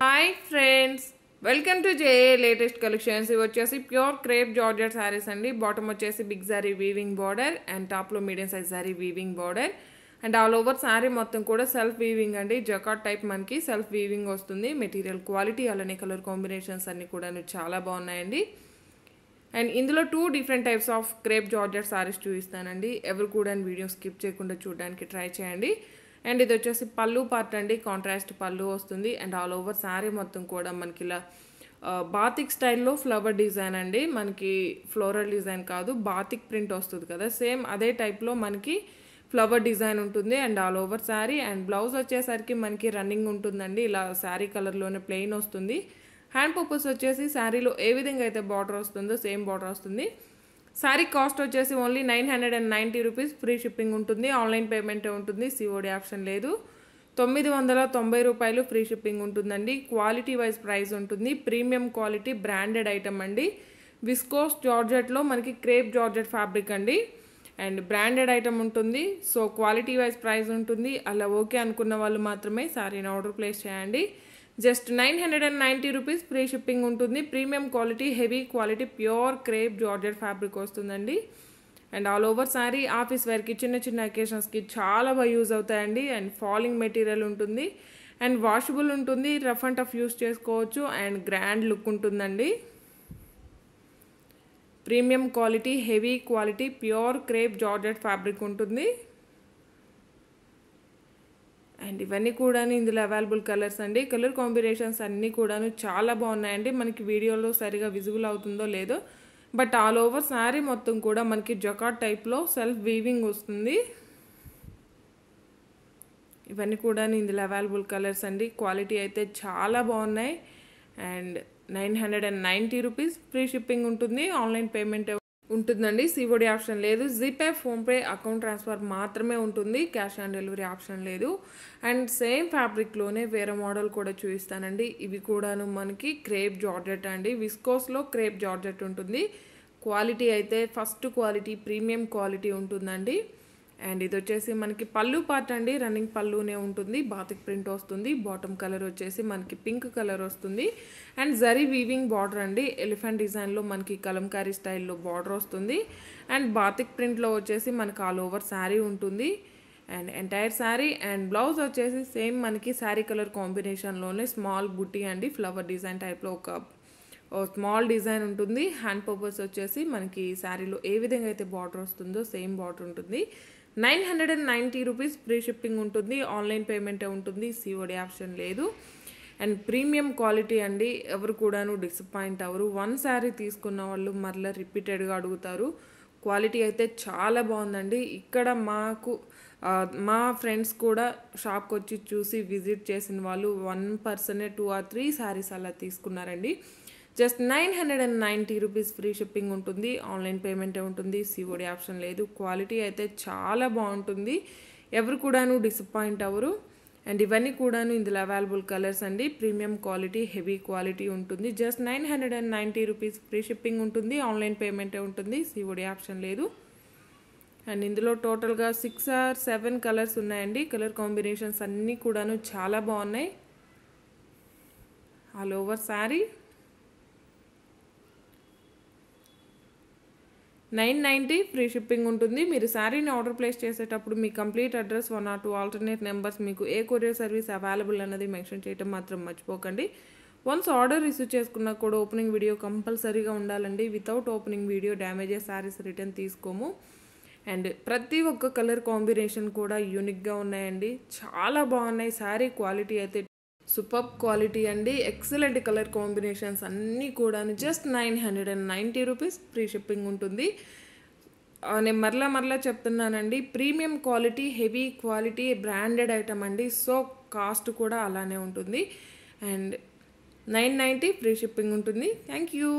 Hi friends, welcome to JA latest collections. ఇవి వచ్చేసి pure crepe georgette saris అండి. Bottom వచ్చేసి big sari weaving border and top లో medium size sari weaving border and all over sari మొత్తం కూడా self weaving అండి. Jacquard type మనకి సెల్ఫ్ వీవింగ్ వస్తుంది. మెటీరియల్ క్వాలిటీ అలానే కలర్ కాంబినేషన్స్ అన్ని కూడా చాలా బాగున్నాయండి. అండ్ ఇందులో 2 different types of crepe georgette saris చూపిస్తానండి. ఎవరు కూడా వీడియో స్కిప్ చేయకుండా చూడడానికి ట్రై చేయండి. అండ్ ఇది వచ్చేసి పళ్ళు పార్ట్ అండి. కాంట్రాస్ట్ పళ్ళు వస్తుంది అండ్ ఆల్ ఓవర్ సారీ మొత్తం కూడా మనకి ఇలా బాతిక్ స్టైల్లో ఫ్లవర్ డిజైన్ అండి. మనకి ఫ్లోరల్ డిజైన్ కాదు, బాతిక్ ప్రింట్ వస్తుంది కదా, సేమ్ అదే టైప్లో మనకి ఫ్లవర్ డిజైన్ ఉంటుంది and all over sari. And blouse వచ్చేసరికి మనకి రన్నింగ్ ఉంటుందండి. ఇలా శారీ కలర్లోనే ప్లెయిన్ వస్తుంది. హ్యాండ్ పర్పస్ వచ్చేసి శారీలో ఏ విధంగా అయితే బార్డర్ వస్తుందో సేమ్ బార్డర్ వస్తుంది. శారీ కాస్ట్ వచ్చేసి ఓన్లీ 990 రూపీస్. ఫ్రీ షిప్పింగ్ ఉంటుంది. ఆన్లైన్ పేమెంట్ ఉంటుంది. సిఓడి ఆప్షన్ లేదు. 990 రూపాయలు ఫ్రీ షిప్పింగ్ ఉంటుందండి. క్వాలిటీ వైజ్ ప్రైస్ ఉంటుంది. ప్రీమియం క్వాలిటీ బ్రాండెడ్ ఐటమ్ అండి. విస్కోస్ జార్జెట్లో మనకి క్రేప్ జార్జెట్ ఫ్యాబ్రిక్ అండి అండ్ బ్రాండెడ్ ఐటమ్ ఉంటుంది. సో క్వాలిటీ వైజ్ ప్రైస్ ఉంటుంది. అలా ఓకే అనుకున్న వాళ్ళు మాత్రమే శారీని ఆర్డర్ ప్లేస్ చేయండి. జస్ట్ 990 రూపీస్ ఫ్రీ షిప్పింగ్ ఉంటుంది. Premium quality heavy quality pure crepe georgette fabric వస్తుందండి. And all over sari office వేర్కి చిన్న చిన్న అకేషన్స్కి చాలా బాగా యూజ్ అవుతాయండి. అండ్ ఫాలింగ్ మెటీరియల్ ఉంటుంది అండ్ వాషబుల్ ఉంటుంది. రఫ్ అండ్ టఫ్ యూస్ చేసుకోవచ్చు అండ్ గ్రాండ్ లుక్ ఉంటుందండి. Premium quality heavy quality pure crepe georgette fabric ఉంటుంది. అండ్ ఇవన్నీ కూడా ఇందులో అవైలబుల్ కలర్స్ అండి. కలర్ కాంబినేషన్స్ అన్నీ కూడా చాలా బాగున్నాయండి. మనకి వీడియోలో సరిగా విజిబుల్ అవుతుందో లేదో, బట్ ఆల్ ఓవర్ శారీ మొత్తం కూడా మనకి జకాట్ టైప్లో సెల్ఫ్ వీవింగ్ వస్తుంది. ఇవన్నీ కూడా ఇందులో అవైలబుల్ కలర్స్ అండి. క్వాలిటీ అయితే చాలా బాగున్నాయి. అండ్ 990 రూపీస్ ఫ్రీ షిప్పింగ్ ఉంటుంది. ఆన్లైన్ పేమెంట్ ఉంటుందండి. సిఓడి ఆప్షన్ లేదు. జీపే, ఫోన్పే, అకౌంట్ ట్రాన్స్ఫర్ మాత్రమే ఉంటుంది. క్యాష్ ఆన్ డెలివరీ ఆప్షన్ లేదు. అండ్ సేమ్ ఫ్యాబ్రిక్లోనే వేరే మోడల్ కూడా చూపిస్తానండి. ఇవి కూడాను మనకి క్రేప్ జార్జెట్ అండి. విస్కోస్లో క్రేప్ జార్జెట్ ఉంటుంది. క్వాలిటీ అయితే ఫస్ట్ క్వాలిటీ ప్రీమియం క్వాలిటీ ఉంటుందండి. అండ్ ఇది వచ్చేసి మనకి పళ్ళు పార్ట్ అండి. రన్నింగ్ పళ్ళునే ఉంటుంది. బాతిక్ ప్రింట్ వస్తుంది. బాటమ్ కలర్ వచ్చేసి మనకి పింక్ కలర్ వస్తుంది అండ్ జరీ వీవింగ్ బార్డర్ అండి. ఎలిఫెంట్ డిజైన్లో మనకి కలంకారీ స్టైల్లో బార్డర్ వస్తుంది అండ్ బాతిక్ ప్రింట్లో వచ్చేసి మనకి ఆల్ ఓవర్ శారీ ఉంటుంది and entire sari. And blouse వచ్చేసి సేమ్ మనకి శారీ కలర్ కాంబినేషన్లోనే స్మాల్ బుట్టి అండి. ఫ్లవర్ డిజైన్ టైప్లో ఒక స్మాల్ డిజైన్ ఉంటుంది. హ్యాండ్ పర్పస్ వచ్చేసి మనకి శారీలో ఏ విధంగా అయితే బార్డర్ వస్తుందో సేమ్ బార్డర్ ఉంటుంది. 990 రూపీస్ ఫ్రీ షిప్పింగ్ ఉంటుంది. ఆన్లైన్ పేమెంటే ఉంటుంది. సిఓడి ఆప్షన్ లేదు. అండ్ ప్రీమియం క్వాలిటీ అండి. ఎవరు కూడాను డిసప్పాయింట్ అవ్వరు. వన్ శారీ తీసుకున్న వాళ్ళు మరలా రిపీటెడ్గా అడుగుతారు. క్వాలిటీ అయితే చాలా బాగుందండి. ఇక్కడ మా ఫ్రెండ్స్ కూడా షాప్కి వచ్చి చూసి విజిట్ చేసిన వాళ్ళు 1 పర్సనే 2 or 3 శారీస్ అలా తీసుకున్నారండి. జస్ట్ 990 రూపీస్ ఫ్రీ షిప్పింగ్ ఉంటుంది. ఆన్లైన్ పేమెంటే ఉంటుంది. సిఓడి ఆప్షన్ లేదు. క్వాలిటీ అయితే చాలా బాగుంటుంది. ఎవరు కూడాను డిసప్పాయింట్ అవ్వరు. అండ్ ఇవన్నీ కూడాను ఇందులో అవైలబుల్ కలర్స్ అండి. ప్రీమియం క్వాలిటీ హెవీ క్వాలిటీ ఉంటుంది. జస్ట్ 990 రూపీస్ ఫ్రీ షిప్పింగ్ ఉంటుంది. ఆన్లైన్ పేమెంటే ఉంటుంది. సిఓడి ఆప్షన్ లేదు. అండ్ ఇందులో టోటల్గా 6 or 7 కలర్స్ ఉన్నాయండి. కలర్ కాంబినేషన్స్ అన్నీ కూడాను చాలా బాగున్నాయి. All over sari 990 free shipping ఉంటుంది. మీరు శారీని ఆర్డర్ ప్లేస్ చేసేటప్పుడు మీ complete address 1 or 2 alternate numbers మీకు ఏ కొరియర్ సర్వీస్ అవైలబుల్ అన్నది మెన్షన్ చేయడం మాత్రం మర్చిపోకండి. వన్స్ ఆర్డర్ రిసీవ్ చేసుకున్నా కూడా ఓపెనింగ్ వీడియో కంపల్సరీగా ఉండాలండి. Without opening video damages saris return తీసుకోము. అండ్ ప్రతి ఒక్క కలర్ కాంబినేషన్ కూడా యూనిక్గా ఉన్నాయండి. చాలా బాగున్నాయి. శారీ క్వాలిటీ అయితే సూపర్ క్వాలిటీ అండి. ఎక్సలెంట్ కలర్ కాంబినేషన్స్ అన్నీ కూడా జస్ట్ 990 రూపీస్ ఫ్రీ షిప్పింగ్ ఉంటుంది. నేను మరలా చెప్తున్నానండి. Premium quality heavy quality branded item అండి. సో కాస్ట్ కూడా అలానే ఉంటుంది. అండ్ 990 ఫ్రీ షిప్పింగ్ ఉంటుంది. Thank you.